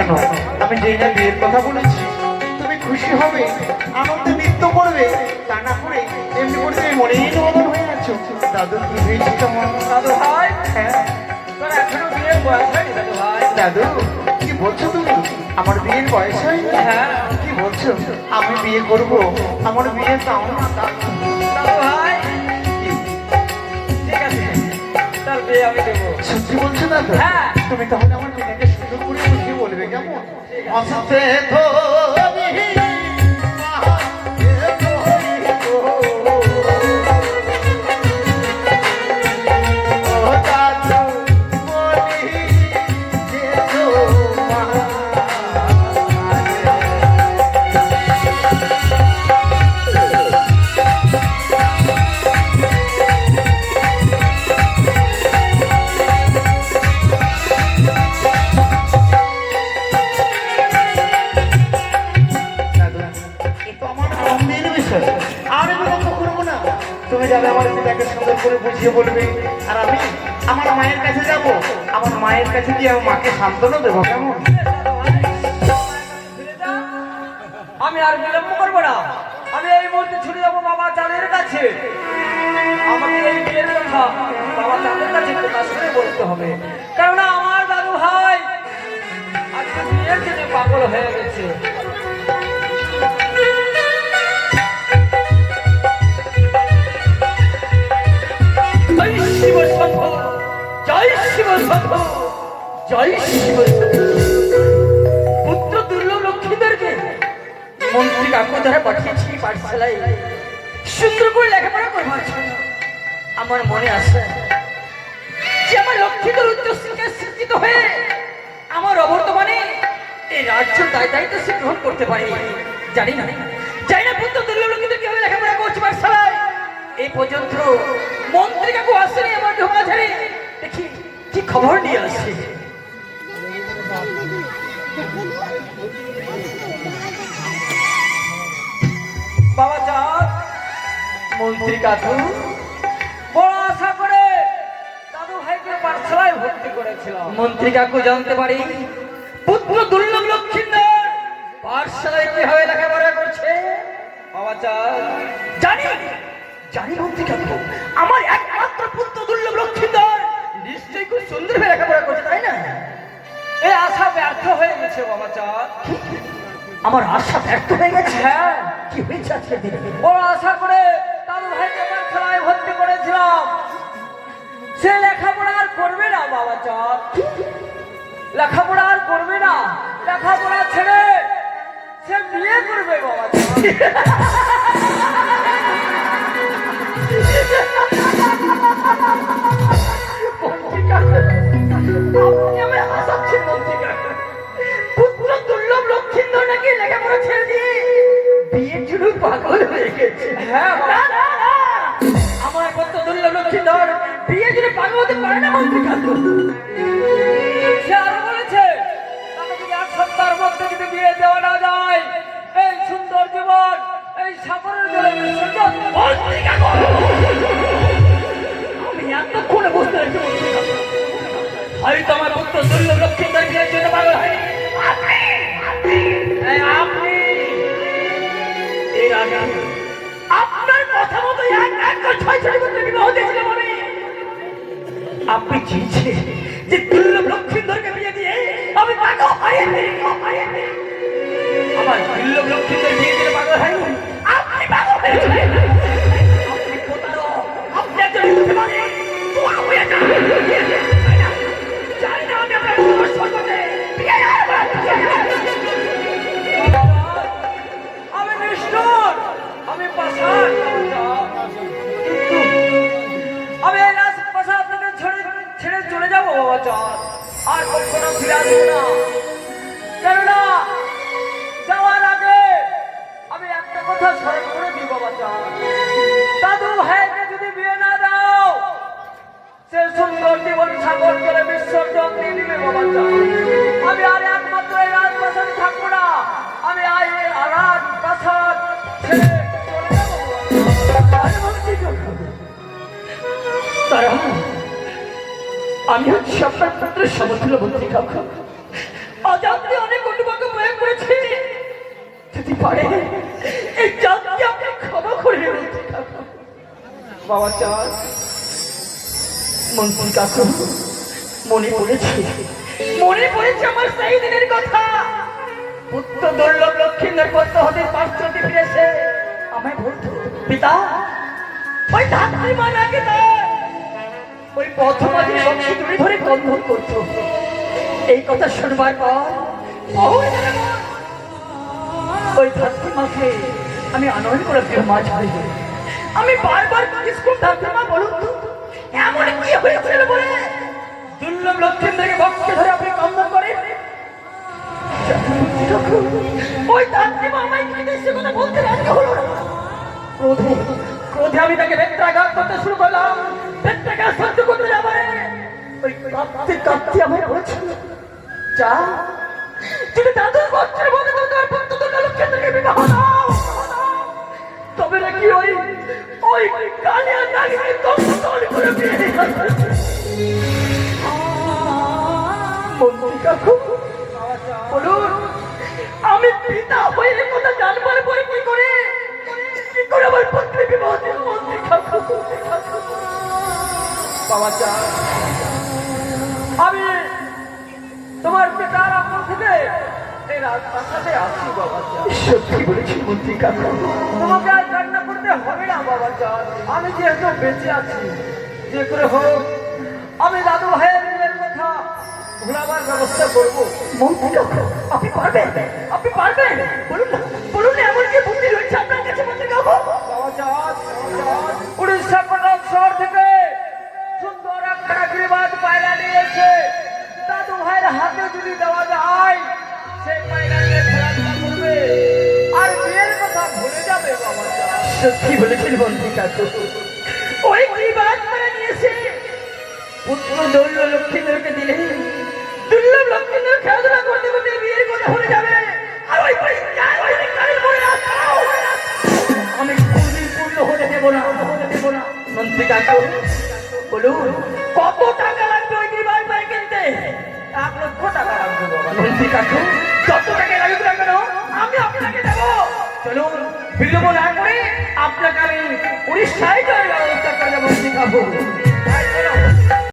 কেন? আমি যেই না বিয়ের কথা বলেছি তুমি খুশি হবে, আনন্দে নৃত্য করবে, তা না করে এমনি করে তুমি মনেই নবদল হয়ে আছো। দাদু কি হয়েছে তোমার? দাদু ভাই, হ্যাঁ তোর এখনো বিয়ের বয়স হয়নি দাদু ভাই। দাদু কি বলছো তুমি? আমার বিয়ের বয়স হয়নি? হ্যাঁ কি বলছো? আমি বিয়ে করব, আমার বিয়ে চাও না দাদু? দাদু ভাই, ঠিক আছে, তার বিয়ে আমি দেবো। সত্যি বলছো দাদু? হ্যাঁ। তুমি তাহলে আমার মেয়েকে সুন্দর করে বুঝিয়ে বলবে কেমন? অসতে তো তুমি যাবে আমার পিতাকে সুন্দর করে বুঝিয়ে বলবে, আর আমি আমার মায়ের কাছে যাব, আমার মায়ের কাছে গিয়ে আমার মাকে সান্ত্বনা দেবো কেমন? আমি আর বিলম্ব করবো না, আমি এই মুহূর্তে ছুটে যাবো বাবা চাঁদের কাছে। আমাকে এই বিয়ের কথা বাবা চাঁদের কাছে প্রকাশ করে বলতে হবে, কারণ আমার দাদু ভাই আজকে বিয়ের জন্য পাগল হয়ে গেছে। জয় শিব শম্ভু, জয় শিব শম্ভু, জয় শিব শম্ভু। পুত্র দুর্লভ লক্ষ্মীদেরকে মন্ত্রী কাকু দ্বারা পাঠিয়েছি পাঠশালায় সুন্দর করে লেখাপড়া করবার জন্য। আমার মনে আছে যে আমার লক্ষ্মীদের উচ্চশিক্ষায় শিক্ষিত হয়ে আমার অবর্তমানে এই রাজ্য দায়িত্ব সে গ্রহণ করতে পারে। জানি না পুত্র দুর্লভ লক্ষ্মীদের কিভাবে লেখাপড়া করছে পাঠশালায়। এই পর্যন্ত মন্ত্রী কাকু আসেনি আমার ঢোকা ঝাড়ে, দেখি কি খবর নিয়ে আসে। বাবা চাঁদ, মন্ত্রী কাকু বড় আশা করে দাদু ভাইকে পাঠশালায় ভর্তি করেছিল। মন্ত্রী কাকু জানতে পারি পুত্র দুর্লভ লক্ষ্মীন্দর পাঠশালায় কিভাবে লেখাপড়া করছে। বাবা চাঁদ, জানি মন্ত্রী কাকু আমার একমাত্র পুত্র দুর্লভ লক্ষ্মীন্দর নিশ্চয়ই খুব সুন্দর ভাবে লেখাপড়া করছে, তাই না? এই আশা ব্যর্থ হয়ে গেছে বাবা চাঁদ। আমার আশা ব্যর্থ হয়ে গেছে? হ্যাঁ। কি হয়েছে আজকে দিনে? বড় আশা করে দাদু ভাইকে পাঠশালায় ভর্তি করেছিলাম, সে লেখাপড়া আর করবে না বাবা চাঁদ। লেখাপড়া আর করবে না, লেখাপড়া ছেড়ে সে বিয়ে করবে বাবা চাঁদ। আপনি আমায় হাসাচ্ছেন মন্ত্রী কাকু। পুত্র দুর্লভ লক্ষ্মীন্দর নাকি লেখাপড়া ছেড়ে দিয়ে বিয়ের জন্য পাগল হয়ে গেছে। হ্যাঁ, আমার পুত্র দুর্লভ লক্ষ্মীন্দর বিয়ের জন্য পাগল হতে পারে না মন্ত্রী কাকু। সে আরো বলেছে তাকে যদি 1 সপ্তাহের মধ্যে যদি বিয়ে দেওয়া না যায় এই সুন্দর জীবন এই সাগরের জলে বিসর্জন। মন্ত্রী কাকু, আমি এতক্ষণে বুঝতে পেরেছি মন্ত্রী কাকু হয়তো আমার পুত্র দুর্লভ লক্ষ্মীন্দর বিয়ের জন্য পাগল হয়নি। আপনি এর আগে আপনার কথা মতো এক 6 বছর বিবাহ দিয়েছিলাম আমি। আপনি চেয়েছেন যে দুর্লভ লক্ষ্মীন্দরকে বিয়ে দিয়ে আমি পাগল হয়ে আমার দুর্লভ লক্ষ্মীন্দর বিয়ে দিয়ে পাগল হয়নি, আপনি পাগল হয়েছেন। আপনি প্রতারক, আপনি একজন মিথ্যাবাদী। জানি না আমি আপনার সম্বন্ধে বিয়ে আমি নিষ্ঠুর, আমি পাষাণ, কিন্তু আমি এই রাজপ্রাসাদ আপনাকে ছেড়ে চলে যাবো বাবা চাঁদ, আর কখনো ফিরে আসবো না। কেননা যাওয়ার আগে আমি একটা কথা স্মরণ করে দিই বাবা চাঁদ, দাদু ভাইকে যদি বিয়ে না দাও সে সুন্দর জীবন সাগর জলে বিসর্জন দিয়ে দিবে বাবা চাঁদ। আমি আর একমাত্র এই রাজপ্রাসাদে থাকবো না, আমি আর রাজপ্রাসাদ ছেড়ে চলে যাবো। তারা আমি হচ্ছি আপনার পুত্রের সমতুল্য মন্ত্রী কাকু, অজান্তে অনেক কটুবাক্য প্রয়োগ করেছি। যদি পারে এই জাতকে আপনি ক্ষমা করে দেবেন। বাবা চাঁদ, মন্ত্রী কাকু, মনে পড়েছে আমার সেই দিনের কথা। পুত্র দুর্লভ লক্ষ্মীন্দর পত্র হতে পাঁচটি ফিরেছে আমায় বলতো, পিতা ওই ধাত্রী মানাকে ওই পথমাঝি বংশী দূরে ধরে কন্ধন করতো। এই কথা শুনবার পর ওই ধাত্রী মাকে আমি আনয়ন করে মাছ ধরে আমি বারবার স্কুল ধাত্রী মা বলুন তো এমন কি হয়েছিল বলে দুর্লভ লক্ষ্মীন্দরকে বংশে ধরে আপনি কন্ধন করেন। ওই ধাত্রী মা আমায় সে কথা বলতে রাজি হলো না। ক্রোধে আমি তাকে বেত্রাঘাত করতে শুরু করলাম। বেত্রাঘাত সহ্য করতে যাবে ওই কাঁদতে আমায় বলেছিল, যা যদি দাদুর বচ্চের মধ্যে তোমার পুত্র দুর্লভ লক্ষ্মীন্দরকে বিবাহ দাও, তবে নাকি ওই কালিয়া নাগিনী দংশন করে দিয়ে মন্ত্রী কাকু বলুন, আমি পিতা হয়ে কথা জানবার পরে কি করে আমার পুত্রী বিবাহ দিল? মন্ত্রী কাকু, বাবা চাঁদ, আমি তোমার পিতার আমল থেকে এই রাজপ্রাসাদে আসছি বাবা চাঁদ। সত্যি বলেছি মন্ত্রী কাকু, তোমাকে আর কান্না করতে হবে না বাবা চাঁদ। আমি যেহেতু বেঁচে আছি, যে করে হোক আমি দাদু ভাইয়ের বিয়ের কথা ভুলাবার ব্যবস্থা করবো। মন্ত্রী কাকু, আপনি পারবেন? বলুন এমন কি বুদ্ধি রয়েছে আপনার কাছে মন্ত্রী কাকু? বাবা চাঁদ, উড়িষ্যা কটক শহর থেকে সুন্দর একখানা গিরিবাজ পায়রা নিয়েছে। দাদু ভাইয়ের হাতে যদি দেওয়া যায় সে পায়রা নিয়ে খেলাধুলা করবে আর বিয়ের কথা ভুলে যাবে বাবা চাঁদ। সত্যি বলেছেন মন্ত্রী কাকু, ওই গিরিবাজ পায়রা নিয়েছে। পুত্র দুর্লভ লক্ষ্মীন্দরকে দিলে দুর্লভ লক্ষ্মীন্দর খেলাধুলা করতে করতে বিয়ের কথা ভুলে যাবে। আর ওই আমি কোনদিন পূর্ণ হতে দেবো না। মন্ত্রী কাকু বলুন, কত টাকা লাগবে ওই গিরিবাজ পায়রা কিনতে? 1 লক্ষ টাকা লাগবে বাবা। মন্ত্রী কাকু, যত টাকা লাগবে না কেন আমি আপনাকে দেবো। চলুন বিলম্ব না করে আপনাকে আমি উড়িষ্যায় যাওয়ার ব্যবস্থা করে দেবো। মন্ত্রী কাকু